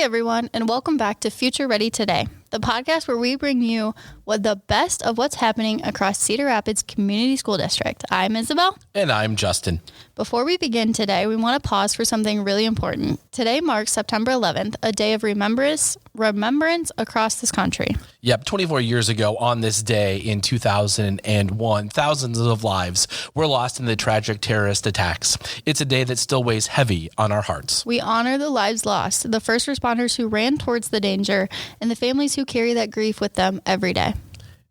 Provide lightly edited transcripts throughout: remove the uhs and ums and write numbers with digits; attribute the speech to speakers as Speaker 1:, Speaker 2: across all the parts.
Speaker 1: everyone, and welcome back to Future Ready Today, the podcast where we bring you the best of what's happening across Cedar Rapids Community School District. I'm Isabelle.
Speaker 2: And I'm Justin.
Speaker 1: Before we begin today, we want to pause for something really important. Today marks September 11th, a day of remembrance across this country.
Speaker 2: Yep, 24 years ago on this day in 2001, thousands of lives were lost in the tragic terrorist attacks. It's a day that still weighs heavy on our hearts.
Speaker 1: We honor the lives lost, the first responders who ran towards the danger, and the families who carry that grief with them every day.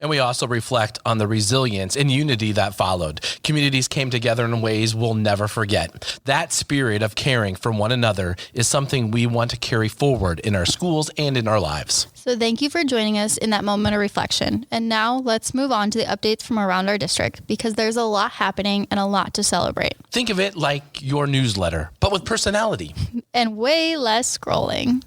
Speaker 2: And we also reflect on the resilience and unity that followed. Communities came together in ways we'll never forget. That spirit of caring for one another is something we want to carry forward in our schools and in our lives.
Speaker 1: So thank you for joining us in that moment of reflection. And now let's move on to the updates from around our district, because there's a lot happening and a lot to celebrate.
Speaker 2: Think of it like your newsletter, but with personality.
Speaker 1: And way less scrolling.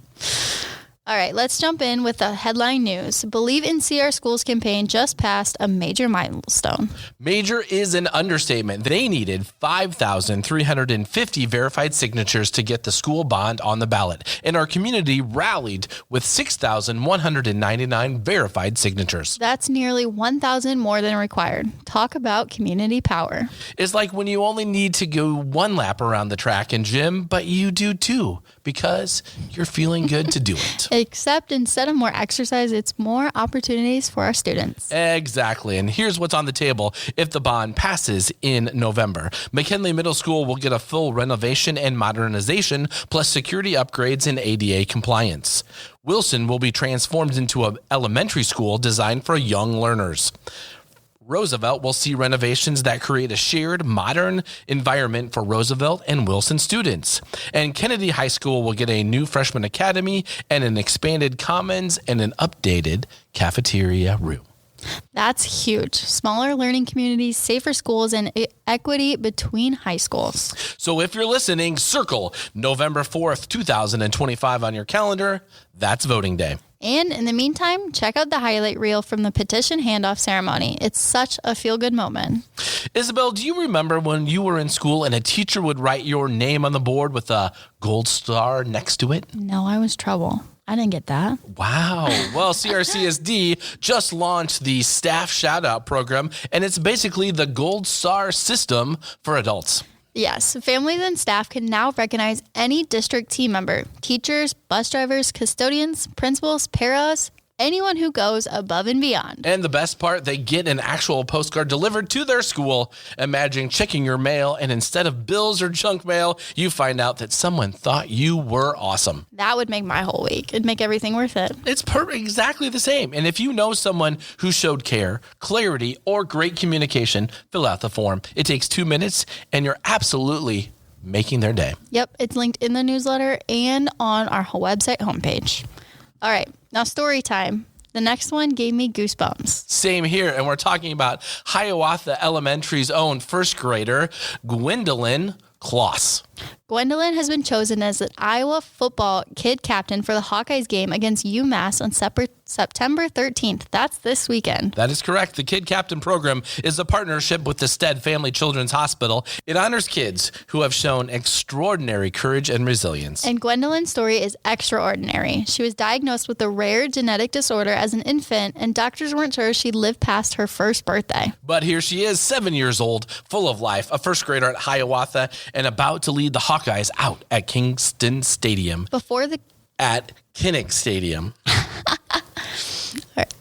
Speaker 1: All right, let's jump in with the headline news. Believe in CR Schools campaign just passed a major milestone.
Speaker 2: Major is an understatement. They needed 5,350 verified signatures to get the school bond on the ballot, and our community rallied with 6,199 verified signatures.
Speaker 1: That's nearly 1,000 more than required. Talk about community power.
Speaker 2: It's like when you only need to go one lap around the track and gym, but you do two because you're feeling good to do it.
Speaker 1: Except instead of more exercise, it's more opportunities for our students.
Speaker 2: Exactly. And here's what's on the table if the bond passes in November. McKinley Middle School will get a full renovation and modernization, plus security upgrades and ADA compliance. Wilson will be transformed into an elementary school designed for young learners. Roosevelt will see renovations that create a shared, modern environment for Roosevelt and Wilson students. And Kennedy High School will get a new freshman academy and an expanded commons and an updated cafeteria room.
Speaker 1: That's huge. Smaller learning communities, safer schools, and equity between high schools.
Speaker 2: So if you're listening, circle November 4th, 2025 on your calendar. That's voting day.
Speaker 1: And in the meantime, check out the highlight reel from the petition handoff ceremony. It's such a feel-good moment.
Speaker 2: Isabelle, do you remember when you were in school and a teacher would write your name on the board with a gold star next to it?
Speaker 1: No, I was trouble. I didn't get that.
Speaker 2: Wow. Well, CRCSD just launched the staff shout-out program, and it's basically the gold star system for adults.
Speaker 1: Yes, families and staff can now recognize any district team member, teachers, bus drivers, custodians, principals, paras, anyone who goes above and beyond.
Speaker 2: And the best part, they get an actual postcard delivered to their school. Imagine checking your mail, and instead of bills or junk mail, you find out that someone thought you were awesome.
Speaker 1: That would make my whole week. It'd make everything worth it.
Speaker 2: It's exactly the same. And if you know someone who showed care, clarity, or great communication, fill out the form. It takes 2 minutes, and you're absolutely making their day.
Speaker 1: Yep, it's linked in the newsletter and on our website homepage. All right, now story time. The next one gave me goosebumps.
Speaker 2: Same here, and we're talking about Hiawatha Elementary's own first grader, Gwendolyn Kloss.
Speaker 1: Gwendolyn has been chosen as the Iowa football kid captain for the Hawkeyes game against UMass on September 13th. That's this weekend.
Speaker 2: That is correct. The Kid Captain program is a partnership with the Stead Family Children's Hospital. It honors kids who have shown extraordinary courage and resilience.
Speaker 1: And Gwendolyn's story is extraordinary. She was diagnosed with a rare genetic disorder as an infant, and doctors weren't sure she'd live past her first birthday.
Speaker 2: But here she is, 7 years old, full of life, a first grader at Hiawatha, and about to lead the Hawkeyes out at Kingston Stadium. At Kinnick Stadium.
Speaker 1: Right.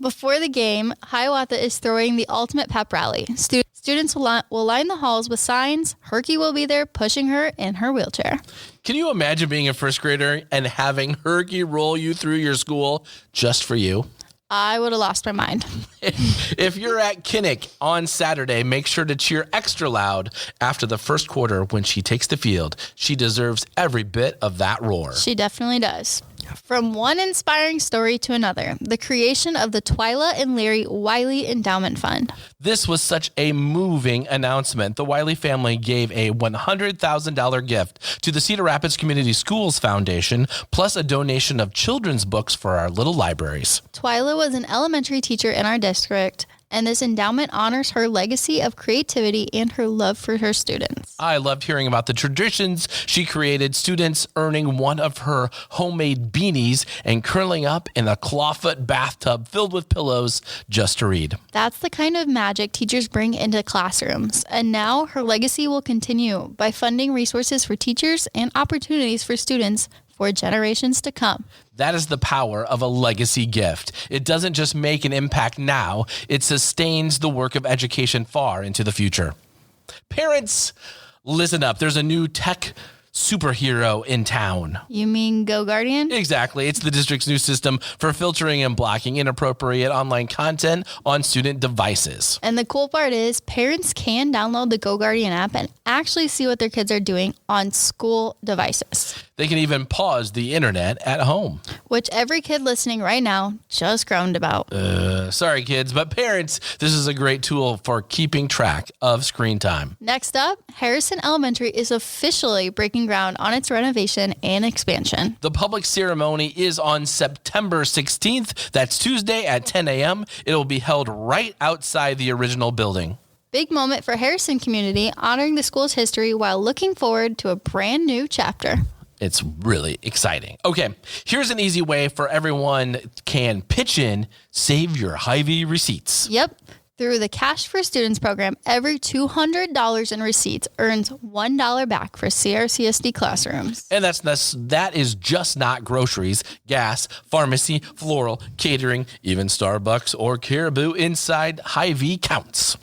Speaker 1: Before the game, Hiawatha is throwing the ultimate pep rally. Students will line the halls with signs. Herky will be there pushing her in her wheelchair.
Speaker 2: Can you imagine being a first grader and having Herky roll you through your school just for you?
Speaker 1: I would have lost my mind.
Speaker 2: If you're at Kinnick on Saturday, make sure to cheer extra loud after the first quarter when she takes the field. She deserves every bit of that roar.
Speaker 1: She definitely does. From one inspiring story to another, the creation of the Twyla and Larry Wiley Endowment Fund.
Speaker 2: This was such a moving announcement. The Wiley family gave a $100,000 gift to the Cedar Rapids Community Schools Foundation, plus a donation of children's books for our little libraries.
Speaker 1: Twyla was an elementary teacher in our district And this endowment honors her legacy of creativity and her love for her students.
Speaker 2: I loved hearing about the traditions she created, students earning one of her homemade beanies and curling up in a clawfoot bathtub filled with pillows just to read.
Speaker 1: That's the kind of magic teachers bring into classrooms. And now her legacy will continue by funding resources for teachers and opportunities for students for generations to come.
Speaker 2: That is the power of a legacy gift. It doesn't just make an impact now, it sustains the work of education far into the future. Parents, listen up. There's a new tech superhero in town.
Speaker 1: You mean Go Guardian?
Speaker 2: Exactly. It's the district's new system for filtering and blocking inappropriate online content on student devices.
Speaker 1: And the cool part is parents can download the Go Guardian app and actually see what their kids are doing on school devices.
Speaker 2: They can even pause the internet at home.
Speaker 1: Which every kid listening right now just groaned about.
Speaker 2: Sorry, kids, but parents, this is a great tool for keeping track of screen time.
Speaker 1: Next up, Harrison Elementary is officially breaking ground on its renovation and expansion.
Speaker 2: The public ceremony is on September 16th. That's Tuesday at 10 a.m. It will be held right outside the original building.
Speaker 1: Big moment for Harrison community, honoring the school's history while looking forward to a brand new chapter.
Speaker 2: It's really exciting. Okay, here's an easy way for everyone can pitch in, save your Hy-Vee receipts.
Speaker 1: Yep. Through the Cash for Students program, every $200 in receipts earns $1 back for CRCSD classrooms.
Speaker 2: And that is just not groceries, gas, pharmacy, floral, catering, even Starbucks or Caribou inside Hy-Vee counts.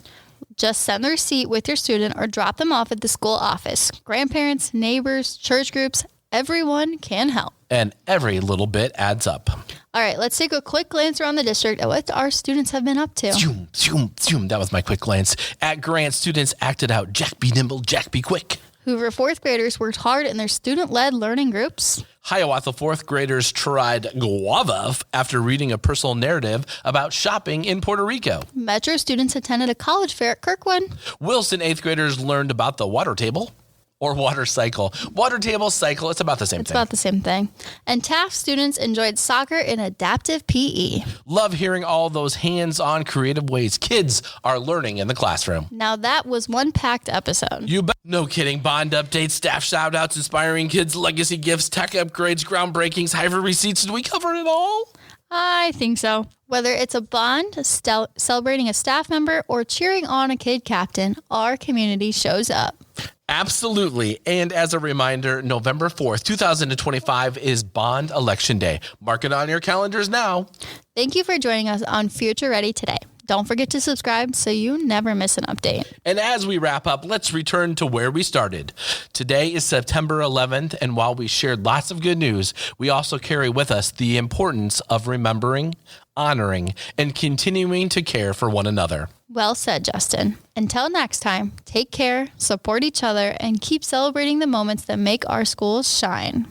Speaker 1: Just send the receipt with your student or drop them off at the school office. Grandparents, neighbors, church groups, everyone can help.
Speaker 2: And every little bit adds up.
Speaker 1: All right, let's take a quick glance around the district at what our students have been up to.
Speaker 2: Zoom, zoom, zoom. That was my quick glance. At Grant, students acted out Jack be nimble, Jack be quick.
Speaker 1: Hoover fourth graders worked hard in their student-led learning groups.
Speaker 2: Hiawatha fourth graders tried guava after reading a personal narrative about shopping in Puerto Rico.
Speaker 1: Metro students attended a college fair at Kirkwood.
Speaker 2: Wilson eighth graders learned about the water table. Or water cycle. Water table, cycle, it's about the same thing.
Speaker 1: It's about the same thing. And Taft students enjoyed soccer and adaptive PE.
Speaker 2: Love hearing all those hands-on creative ways kids are learning in the classroom.
Speaker 1: Now that was one packed episode.
Speaker 2: You bet. No kidding. Bond updates, staff shout-outs, inspiring kids, legacy gifts, tech upgrades, groundbreakings, Hy-Vee receipts. Did we cover it all?
Speaker 1: I think so. Whether it's a bond, celebrating a staff member, or cheering on a kid captain, our community shows up.
Speaker 2: Absolutely. And as a reminder, November 4th, 2025 is Bond Election Day. Mark it on your calendars now.
Speaker 1: Thank you for joining us on Future Ready today. Don't forget to subscribe so you never miss an update.
Speaker 2: And as we wrap up, let's return to where we started. Today is September 11th, and while we shared lots of good news, we also carry with us the importance of remembering, honoring, and continuing to care for one another.
Speaker 1: Well said, Justin. Until next time, take care, support each other, and keep celebrating the moments that make our schools shine.